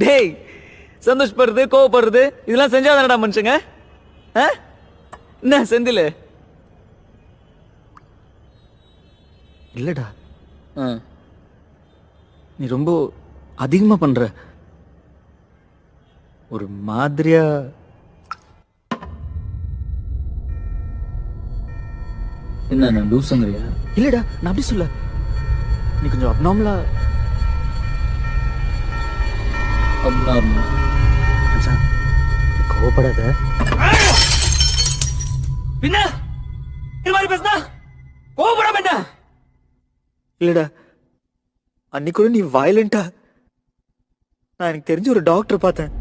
டேய், சந்தோஷப்படுறது கோவப்படுறது இதெல்லாம் செஞ்சாதானடா மனுஷங்க? என்ன செந்தில்? இல்லடா, நீ ரொம்ப அதிகமா பண்ற. ஒரு மாதிரியா என்ன நான் லூசுங்கிறியா? இல்லடா, நான் அப்படி சொல்ல. நீ கொஞ்சம் அப்நார்மலா. அப்நார்மல்? கோவப்படாத. பின்ன இது மாதிரி பேசுனா கோவப்படாம என்ன? இல்லடா, அன்னைக்கு கூட நீ வயலண்டா. நான் எனக்கு தெரிஞ்ச ஒரு டாக்டர் பார்த்தேன்.